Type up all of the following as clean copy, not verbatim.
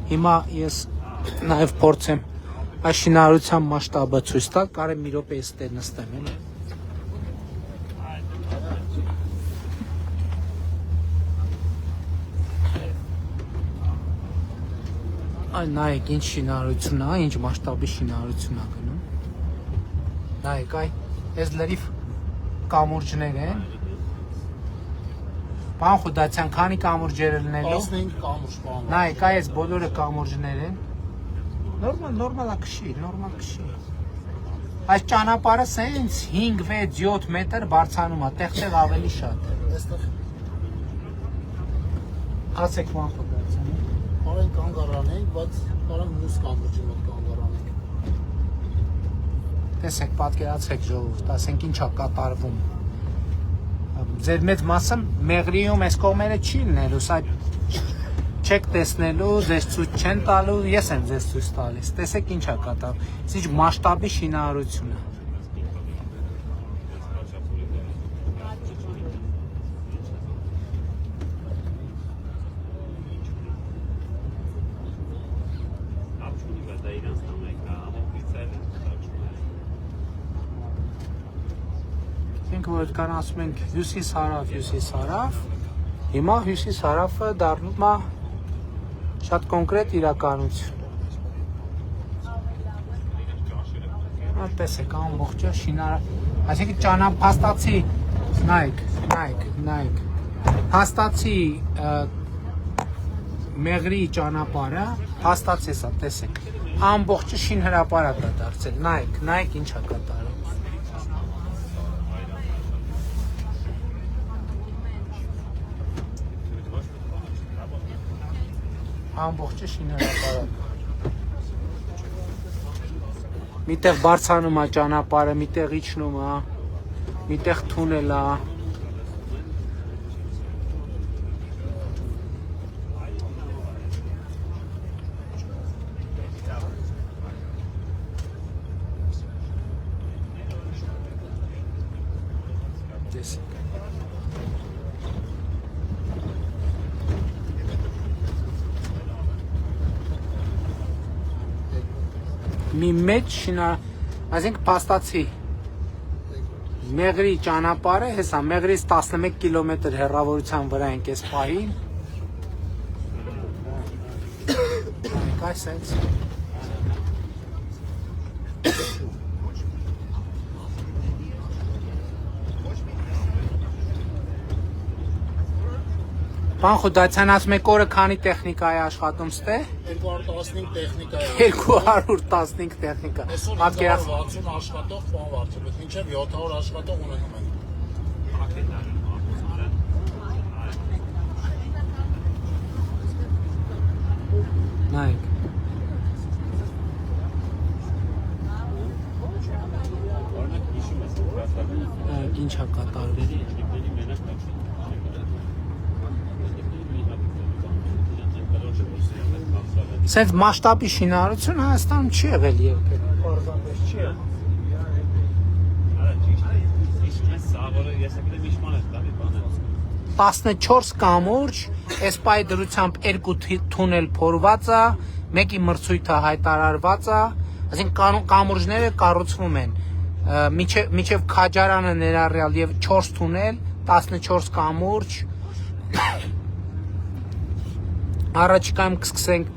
Հիմա ես նաև փորձեմ այս շինարարության մասշտաբը ցույց տալ, կարեմ մի րոպե ես դեր նստեմ, էլի։ Այն նայեք ինչ շինարարություն է, ինչ մասշտաբի շինարարություն է գնում։ Նայեք, այս լրիվ կամուրջներ են։ Պարոն Խուդացյան, քանի կամուրջեր լինելու։ 15 կամուրջ, պարոն։ Նայեք, այս բոլորը կամուրջներ են։ Նորմալ է քշի, նորմալ քշի։ Այս ճանապարհը սենց 5, 6, 7 մետր բարձրանում է, տեղ ավելի շատ։ Այստեղ Ասեք պարոն Խուդացյան։ Պարոն կանգ առանենք, բայց պարոն մյուս կամուրջի մոտ կանգ առանենք։ Տեսեք, պատկերացրեք ժողովուրդ, ասենք ինչ է կատարվում։ Ձեր մեծ մասը Մեղրիում այս կողմերը չի լինելու, սա չեք տեսնելու, ձեզ ցույց չեն տալու, ես եմ ձեզ ցույց տալիս։ Տեսեք ինչ է կատարվում։ Ինչ մասշտաբի շինարարություն է։ Ինքը որ կան ասում ենք հյուսիս-հարավ, հիմա հյուսիս-հարավը դառնում է շատ կոնկրետ իրականություն։ Տեսեք, ամբողջը այսինքն ճանապաստացի, նայեք, հաստացի Մեղրի ճանապարհը, հաստացի էսա, տեսեք, ամբողջը շինհրապարակ է դարձել, նայեք ինչ է կատարում։ Ամբողջը շինհրապարակ։ Միտեղ բարձրանում է ճանապարհը, միտեղ իջնում է, միտեղ թունել է։ Տեսեք։ Մի մեծ այսինքն փաստացի Մեղրի ճանապարհը, հեսա Մեղրից 11 կիլոմետր հեռավորության վրա ենք այս պահին։ Այսպես։ Պարոն Խուդացյան, ասում եք օրը քանի տեխնիկա է աշխատում ստե։ 215 տեխնիկա է։ 215 տեխնիկա։ Պատկերացրեք 60 աշխատող, պարոն Վարդապետ, մինչև 700 աշխատող ունենում ենք։ Նայեք։ Ինչ է կատարվում։ Սենց մասշտաբի շինարարություն Հայաստանում չի եղել երբեք։ Պարզապես չի եղել։ 14 կամուրջ, այս պահի դրությամբ 2 թունել փորված է, մեկի մրցույթը հայտարարված է, այսինքն կամուրջները կառուցվում են։ Միջև Քաջարանը ներառյալ եւ 4 թունել, 14 կամուրջ։ Առաջիկայում կսկսենք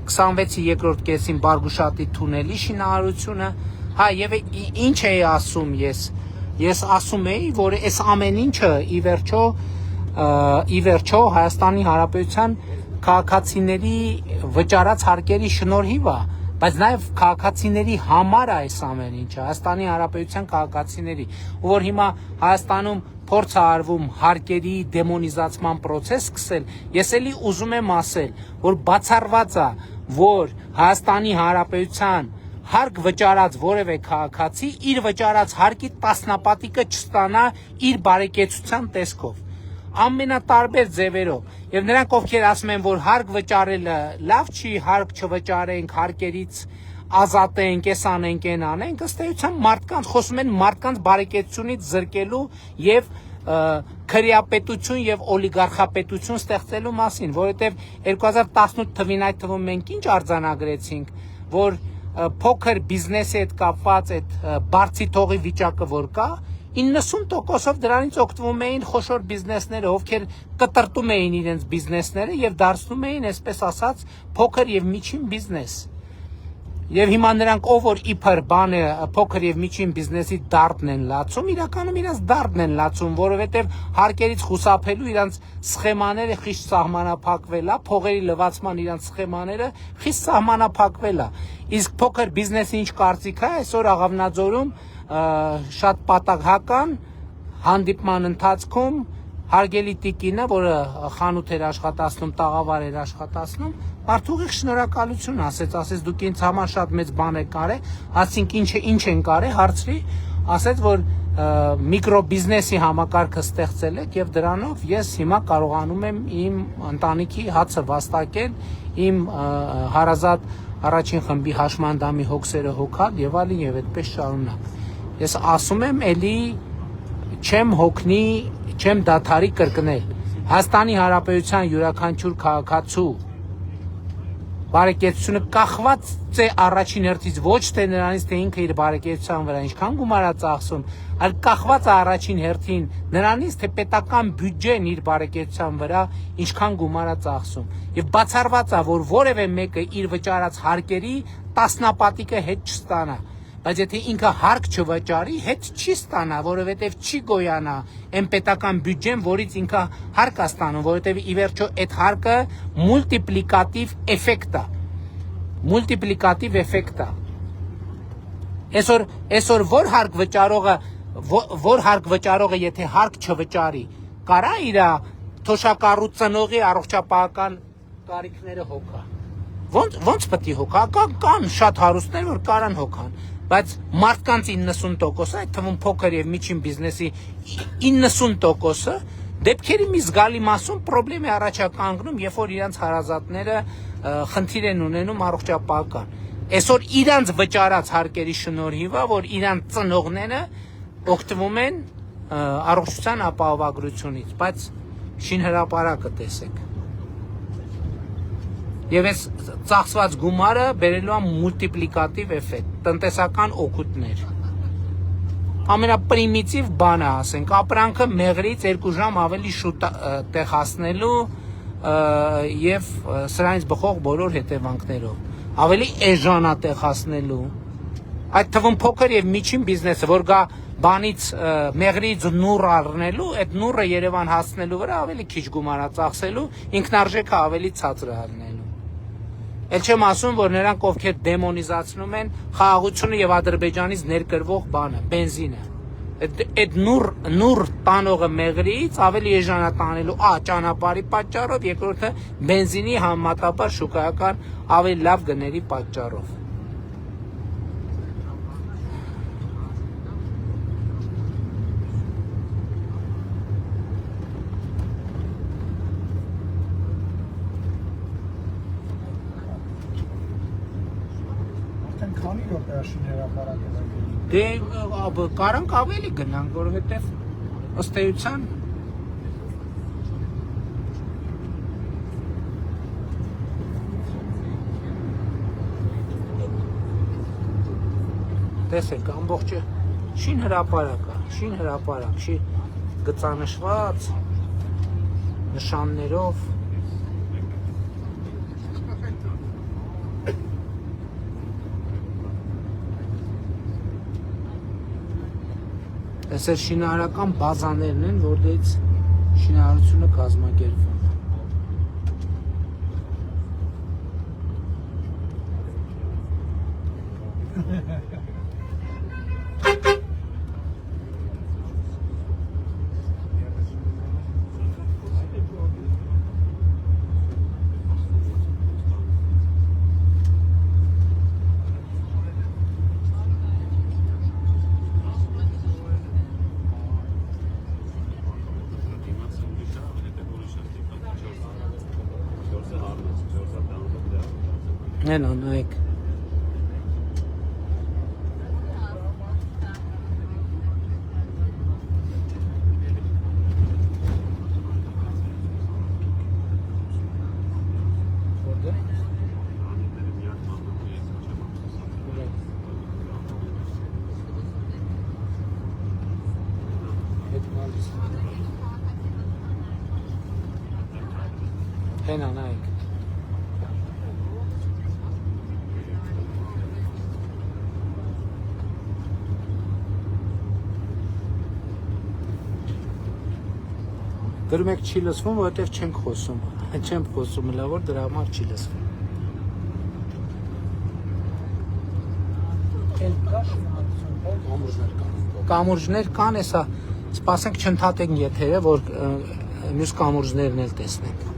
26-ի երկրորդ կեսին Բարգուշատի թունելի շինարարությունը, հա եւ ինչ էի ասում ես ասում էի, որ այս ամեն ինչը ի վերջո Հայաստանի Հանրապետության քաղաքացիների վճարած հարկերի շնորհիվ է, բայց նաեւ քաղաքացիների համար է այս ամեն ինչը, Հայաստանի Հանրապետության քաղաքացիների, ու որ հիմա Հայաստանում փորձ է արվում հարկերի դեմոնիզացման process սկսել, ես էլի ուզում եմ ասել, որ բացառված է, որ Հայաստանի Հանրապետության հարկ վճարած որևէ քաղաքացի իր վճարած հարկի տասնապատիկը չստանա իր բարեկեցության տեսքով, ամենատարբեր ձևերով, եւ նրանք ովքեր ասում են, որ հարկ վճարելը լավ չի, հարկ չվճարենք, հարկերից ազատենք, այս անենք, այն անենք, ըստ էության մարդկանց խոսում են մարդկանց բարեկեցությունից զրկելու եւ քրեապետություն եւ օլիգարխապետություն ստեղծելու մասին, որովհետեւ 2018 թվին այդ թվում մենք ինչ արձանագրեցինք, որ փոքր բիզնեսի հետ կապված այդ բարձի թողի վիճակը որ կա, 90%-ով դրանից օգտվում էին խոշոր բիզնեսները, ովքեր կտրտում էին իրենց բիզնեսները եւ դարձնում էին, այսպես ասած, փոքր եւ միջին բիզնես։ Եվ հիմա նրանք ով որ իբր բանը փոքր եւ միջին բիզնեսի դարդն են լացում, իրականում իրենց դարդն են լացում, որովհետեւ հարկերից խուսափելու իրենց սխեմաները խիստ սահմանափակվել է, փողերի լվացման իրենց սխեմաները խիստ սահմանափակվել է։ Իսկ փոքր բիզնեսի ինչ կարծիք է այսօր Աղավնաձորում շատ պատահական հանդիպման ընթացքում հարգելի տիկինը, որը խանութ էր աշխատացնում, տաղավար էր աշխատացնում, մարդուղիղ շնորհակալություն ասեց, դուք ինձ համար շատ մեծ բան եք արել, ասենք ինչ են կարել, հարցրի, ասեց, որ միկրոբիզնեսի համակարգը ստեղծել եք եւ դրանով ես հիմա կարողանում եմ իմ ընտանիքի հացը վաստակել, իմ հարազատ առաջին խմբի հաշմանդամի հոգսերը հոգալ եւ այլն եւ այդպես շարունակ։ Ես ասում եմ, էլի չեմ հոգնի, չեմ դադարի կրկնել։ Հայաստանի Հանրապետության յուրաքանչյուր քաղաքացու բարեկեցությունը կախված է առաջին հերթից ոչ թե նրանից, թե ինքը իր բարեկեցության վրա ինչքան գումար է ծախսում, այլ կախված է առաջին հերթին նրանից, թե պետական բյուջեն իր բարեկեցության վրա ինչքան գումար է ծախսում։ Եվ բացառված է, որ որևէ մեկը իր վճարած հարկերի տասնապատիկը հետ չստանա։ Բայց եթե ինքը հարկ չվճարի, հետ չի ստանա, որովհետև չի գոյանա այն պետական բյուջեն, որից ինքը հարկ է ստանում, որովհետև ի վերջո այդ հարկը մուլտիպլիկատիվ էֆեկտ է։ Այսօր որ հարկ վճարողը եթե հարկ չվճարի, կարա իր թոշակառու ծնողի առողջապահական կարիքները հոգա։ Ոնց պետք է հոգա, կան շատ հարուստներ, որ կարան հոգան, բայց մարդկանց 90%-ը, այդ թվում փոքր եւ միջին բիզնեսի 90%-ը դեպքերի մի զգալի մասում խնդրեմ է առաջականգնում, երբ որ իրանց հարազատները խնդիր են ունենում առողջապահական։ Այսօր իրանց վճարած հարկերի շնորհիվ է, որ իրանց ծնողները օգտվում են առողջության ապահովագրությունից, բայց շինհրապարակը տեսեք։ Եվ այս ծախսված գումարը բերելու է մուլտիպլիկատիվ էֆեկտ, տնտեսական օգուտներ։ Ամենապրիմիտիվ բանը ասենք, ապրանքը մեղրից 2 ժամ ավելի շուտ տեղ հասնելու եւ սրանից բխող բոլոր հետևանքներով, ավելի էժանատեղ հասնելու, այդ թվում փոքր եւ միջին բիզնեսը, որ գա բանից մեղրից նուռ առնելու, այդ նուռը Երևան հասնելու վրա ավելի քիչ գումար է ծախսելու, ինքնարժեքը ավելի ցածր է լինելու։ Էլ չեմ ասում, որ նրանք ովքեր դեմոնիզացնում են խաղաղությունը եւ Ադրբեջանից ներկրվող բանը, բենզինը։ Այդ նուռ տանողը մեղրից ավելի էժան է տանելու ճանապարհի պատճառով, երկրորդը բենզինի համեմատաբար շուկայական ավելի լավ գների պատճառով։ Քանի րոպե շինհրապարակը։ Դե կարանք ավելի գնանք, որովհետև ըստ էության տեսեք ամբողջը շինհրապարակ, գծանշված նշաններով Այսօր շինարարական բազաներն են, որտեղից շինարարությունը կազմակերպվում է։ Հենա նայեք։ Հենա նայեք։ Գրում եք չի լսվում, որովհետև չենք խոսում։ Չեմ խոսում, լավ որ դրա համար չի լսվում։ Էլ կա շինարարություն, Կամուրջներ կան։ Կամուրջներ կան, հեսա սպասենք չընդհատենք եթերը, որ մյուս կամուրջներն էլ տեսնենք։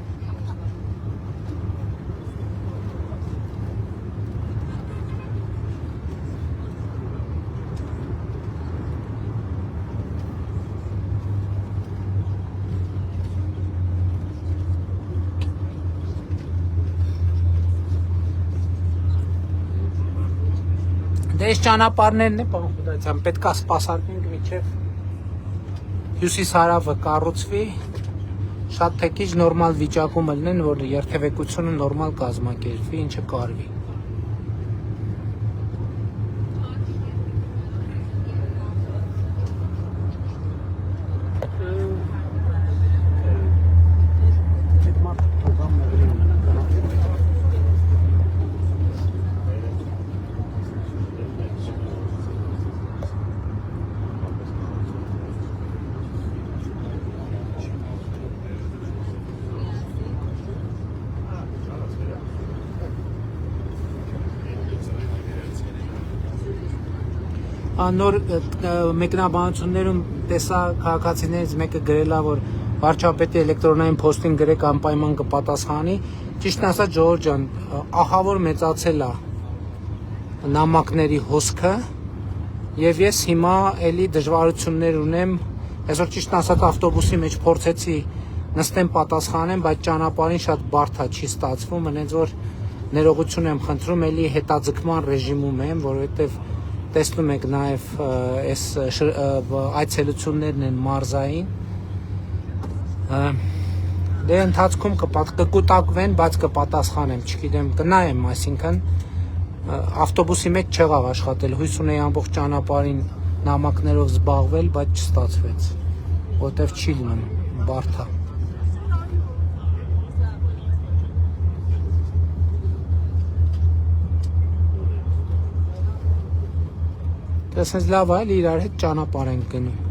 Դե այս ճանապարհներն է, պարոն Խուդայցյան, պետքա սպասարկենք միջև հյուսիս-հարավը կառուցվի, շատ թեքիչ նորմալ վիճակում լինեն, որ երթևեկությունը նորմալ կազմակերպվի, ինչը կարվի։ այդ մարդը պրոգրամները Նոր մեկնաբանություններում տեսա քաղաքացիներից մեկը գրելա, որ վարչապետի էլեկտրոնային փոստին գրեք անպայման կպատասխանի։ Ճիշտն ասած, Ժողովուրդ ջան, ահավոր մեծացել է նամակների հոսքը, եւ ես հիմա էլի դժվարություններ ունեմ, այսօր ճիշտն ասած ավտոբուսի մեջ փորձեցի նստեմ պատասխանեմ, բայց ճանապարհին շատ բարդ է, չի ստացվում, այնց որ ներողություն եմ խնդրում, էլի հետաձգման ռեժիմում եմ, որովհետեւ տեսնում եք նաև այս այցելություններն են մարզային։ Դե ընթացքում կկուտակվեն, բայց կպատասխանեմ, չգիտեմ, կնայեմ, այսինքն ավտոբուսի մեջ չեղավ աշխատել, հույս ունեի ամբողջ ճանապարհին նամակներով զբաղվել, բայց չստացվեց, որտեվ չի լինում, բարդ է։ Դա sense լավ է, իրար հետ ճանապարհ ենք գնում։